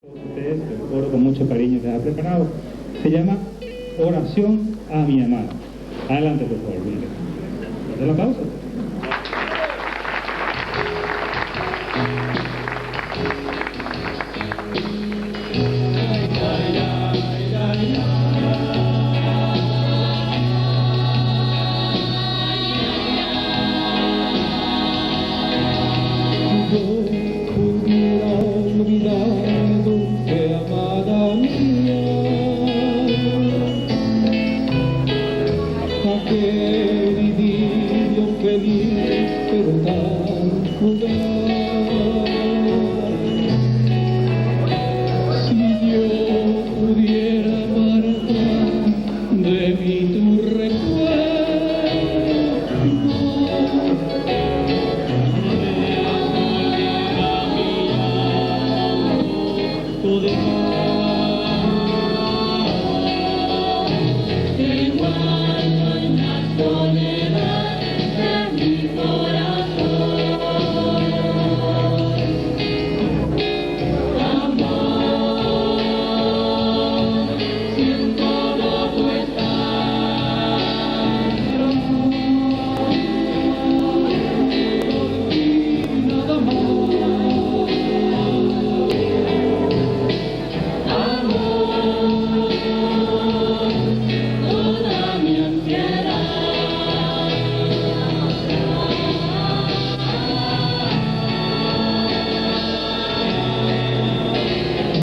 Ustedes, el coro con mucho cariño les ha preparado. Se llama Oración a mi amada. Adelante, por favor, Wilker. ¿Hace la pausa? Aquel idilio que vi, pero tan cruel.